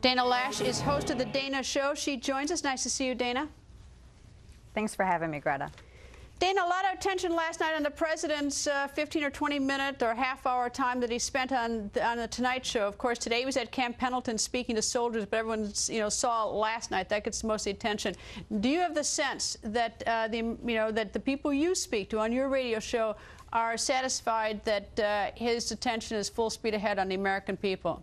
Dana Loesch is host of the Dana Show. She joins us. Nice to see you, Dana. Thanks for having me, Greta. Dana, a lot of attention last night on the president's 15 or 20-minute or half-hour time that he spent on the Tonight Show. Of course, today he was at Camp Pendleton speaking to soldiers, but everyone saw last night. That gets most of the attention. Do you have the sense that that the people you speak to on your radio show are satisfied that his attention is full speed ahead on the American people?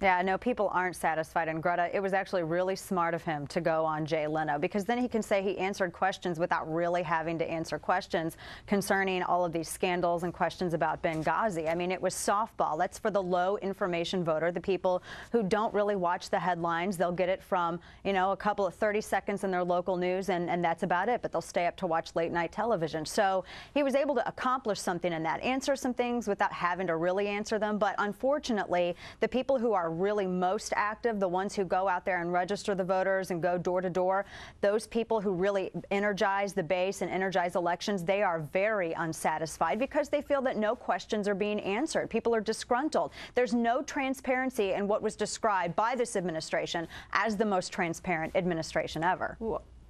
Yeah, no, people aren't satisfied. And Greta, it was actually really smart of him to go on Jay Leno, because then he can say he answered questions without really having to answer questions concerning all of these scandals and questions about Benghazi. I mean, it was softball. That's for the low information voter, the people who don't really watch the headlines. They'll get it from, a couple of 30 seconds in their local news, and that's about it. But they'll stay up to watch late night television. So he was able to accomplish something in that, answer some things without having to really answer them. But unfortunately, the people who are really most active, the ones who go out there and register the voters and go door to door, those people who really energize the base and energize elections, they are very unsatisfied because they feel that no questions are being answered. People are disgruntled. There's no transparency in what was described by this administration as the most transparent administration ever.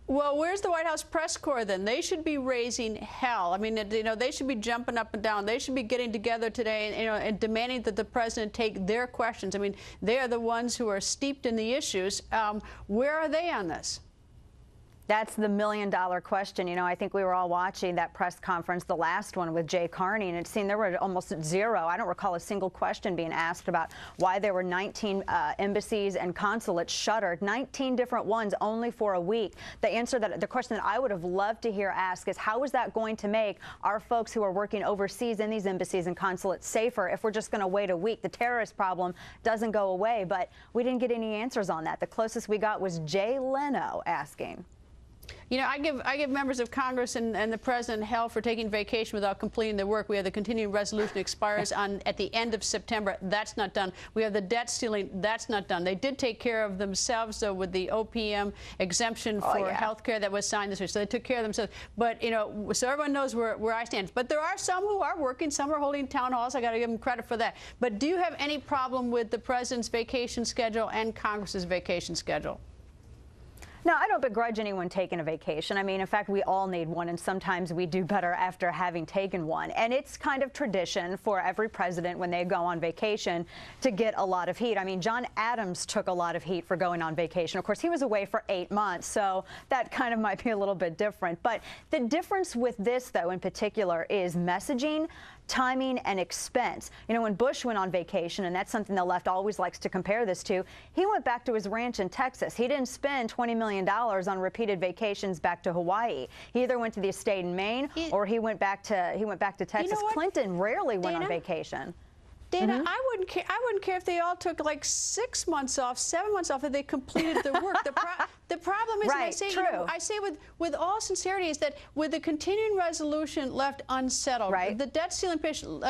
Well, where's the White House press corps then? They should be raising hell. I mean, they should be jumping up and down. They should be getting together today and demanding that the president take their questions. I mean, they are the ones who are steeped in the issues. Where are they on this? That's the million-dollar question. I think we were all watching that press conference, the last one with Jay Carney, and it seemed there were almost zero. I don't recall a single question being asked about why there were 19 embassies and consulates shuttered, 19 different ones only for a week. The question that I would have loved to hear asked is, how is that going to make our folks who are working overseas in these embassies and consulates safer if we're just going to wait a week? The terrorist problem doesn't go away, but we didn't get any answers on that. The closest we got was Jay Leno asking. I give members of Congress and the president hell for taking vacation without completing their work. We have the continuing resolution expires at the end of September. That's not done. We have the debt ceiling. That's not done. They did take care of themselves, though, with the OPM exemption for health care that was signed this week. So they took care of themselves. But, so everyone knows where I stand. But there are some who are working. Some are holding town halls. I got to give them credit for that. But do you have any problem with the president's vacation schedule and Congress's vacation schedule? No, I don't begrudge anyone taking a vacation. I mean, in fact, we all need one, and sometimes we do better after having taken one. And it's kind of tradition for every president when they go on vacation to get a lot of heat. I mean, John Adams took a lot of heat for going on vacation. Of course, he was away for 8 months, so that kind of might be a little bit different. But the difference with this, though, in particular, is messaging, timing, and expense. When Bush went on vacation, and that's something the left always likes to compare this to, he went back to his ranch in Texas. He didn't spend $20 million on repeated vacations back to Hawaii. He either went to the estate in Maine or he went back to Texas. Clinton rarely went on vacation. Dana, I wouldn't care if they all took like 6 months off, 7 months off, if they completed the work. The problem is, right, I say with all sincerity, is that with the continuing resolution left unsettled, the debt ceiling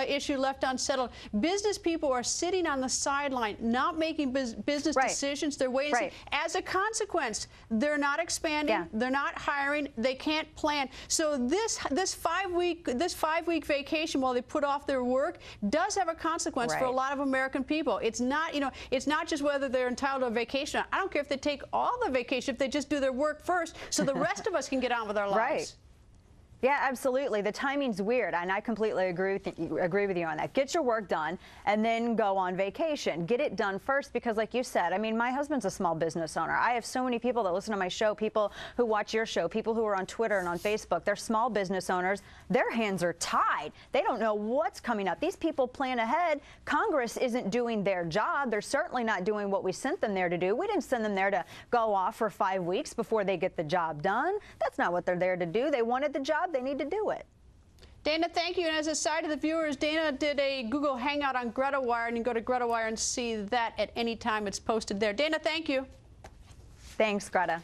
issue left unsettled, business people are sitting on the sideline, not making business decisions. They're waiting. As a consequence, they're not expanding. They're not hiring. They can't plan. So this 5-week vacation while they put off their work does have a consequence for a lot of American people. It's not, it's not just whether they're entitled to a vacation. I don't care if they take all the vacation, if they just do their work first, so the rest of us can get on with our lives. Yeah, absolutely. The timing's weird, and I completely agree with you on that. Get your work done, and then go on vacation. Get it done first, because like you said, I mean, my husband's a small business owner. I have so many people that listen to my show, people who watch your show, people who are on Twitter and on Facebook. They're small business owners. Their hands are tied. They don't know what's coming up. These people plan ahead. Congress isn't doing their job. They're certainly not doing what we sent them there to do. We didn't send them there to go off for 5 weeks before they get the job done. That's not what they're there to do. They wanted the job. They need to do it. Dana, thank you. And as a side to the viewers, Dana did a Google Hangout on Greta Wire, and you can go to Greta Wire and see that at any time. It's posted there. Dana, thank you. Thanks, Greta.